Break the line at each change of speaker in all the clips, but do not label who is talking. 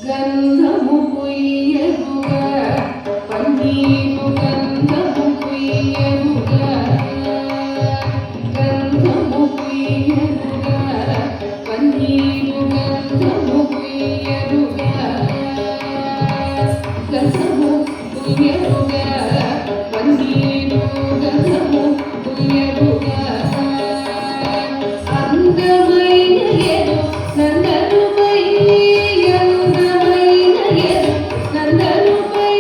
గంధము పుయ్యరుగా పన్నీరు గంధము పుయ్యరుగా గంధము పుయ్యరుగా పన్నీరు గంధము పుయ్యరుగా గంధము పుయ్యరుగా పన్నీరు గంధము పుయ్యరుగా అందమైన ఎరు నందనుపై అందమైన ఎరు నందనుపై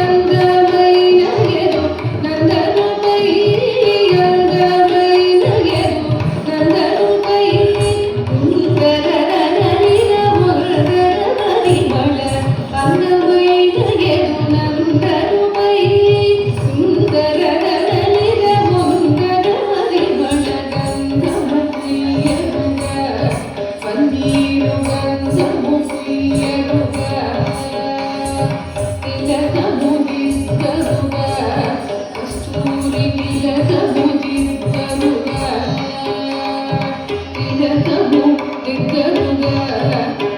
అందమైన ఎరు నందనుపై అందమైన ఎరు నందనుపై సుందరరనిర మురగర పరిమళ అందమైన ఎరు నందనుపై సుందరరనిర మురగర పరిమళ గంధము పుయ్యరుగా పన్నీరు గంధము పుయ్యరుగా తిలకము దిద్దరుగా కస్తూరి తిలకము దిద్దరుగా తిలకము దిద్దరుగా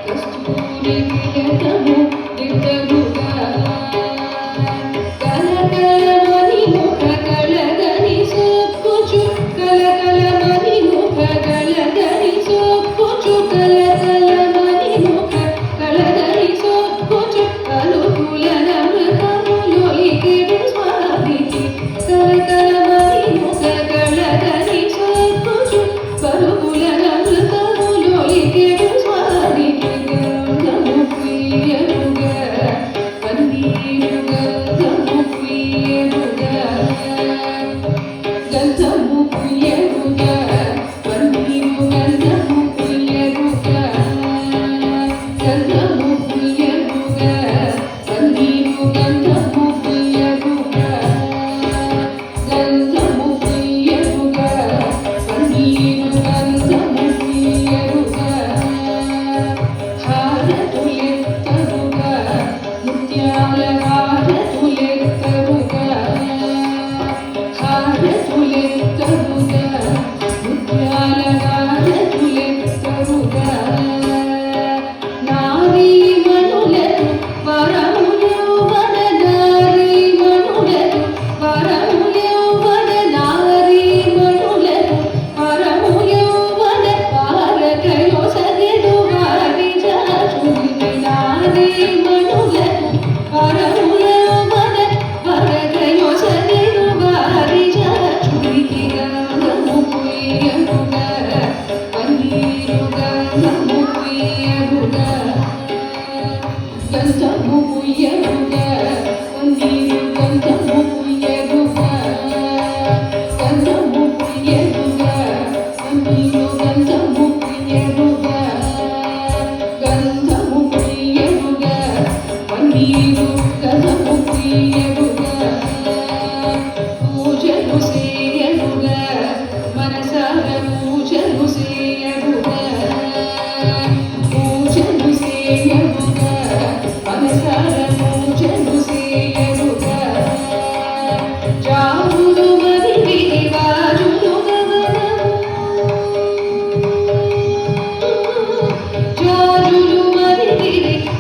కస్తూరి తిలకము దిద్దరుగా కలకలమని ముఖ కళగని సొక్కుచు కలకలమని ముఖ కళగని సొక్కుచు కలకలమని ముఖ కళగని సొక్కుచు కలుకుల నమృతములొలికెడు స్వామికి కలకలమని ముఖ కళగని సొక్కుచు కలుకుల నమృతములొలికెడు స్వామికి గంధము పుయ్యరుగా పన్నీరు గంధము పుయ్యరుగా గంధము పుయ్యరుగా పన్నీరు గంధము పుయ్యరుగా గంధము పుయ్యరుగా పన్నీరు గంధము పుయ్యరుగా గంధము పుయ్యరుగా పన్నీరు గంధము పుయ్యరుగా హారతులెత్తరుగా ముత్యాల హారతులెత్తరుగా హారతులెత్తరుగా ముత్యాల హారతులెత్తరుగా నారీమణులకు వరములివ్వన నారీమణులకు వరములివ్వన నారీమణులకు వరములివ్వన వారకయొసగెడు వారి జాచుడికి నారీమణులకు వరములివ్వన వారకయొసగెడు వారి జాచుడికి గంధము పుయ్యరుగా పన్నీరు గంధము పుయ్యరుగా గంధము పుయ్యరుగా పన్నీరు గంధము పుయ్యరుగా గంధము పుయ్యరుగా పన్నీరు గంధము పుయ్యరుగా గంధము పుయ్యరుగా పన్నీరు గంధము పుయ్యరుగా పూజలు చేయరుగా మనసార పూజలు చేయరుగా పూజలు చేయరుగా మనసార పూజలు చేయరుగా జాములు మరిగి వాజులు గమనము జాజులు మరిగి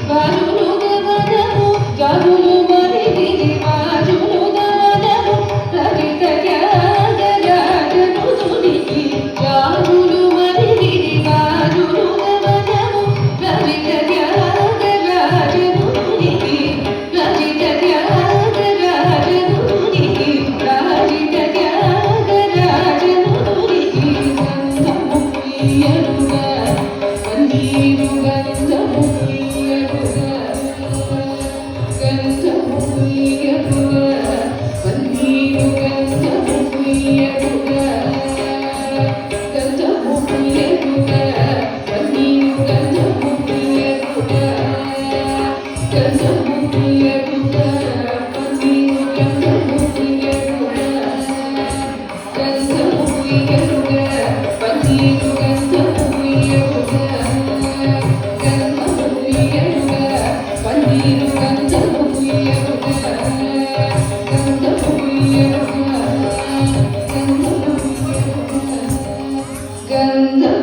వాజులు గమనము జాజులు మరిగి వాజులు గమనము రవిత త్యాగరాజను తునికి జాజులు మరిగి వాజులు గమనము రవిత త్యాగరాజను తునికి రవిత త్యాగరాజను తునికి రాజిత త్యాగరాజను తునికి గంధము పుయ్యరుగా పన్నీరు గంధము పుయ్యరుగా గంధము పుయ్యరుగా పన్నీరు గంధము పుయ్యరుగా గంధము పుయ్యరుగా పన్నీరు గంధము పుయ్యరుగా గంధము పుయ్యరుగా పన్నీరు గంధము పుయ్యరుగా గంధము పుయ్యరుగా పన్నీరు గంధము పుయ్యరుగా గంధము పుయ్యరుగా పన్నీరు గంధము పుయ్యరుగా గంధము పుయ్యరుగా గంధము పుయ్యరుగా గంధము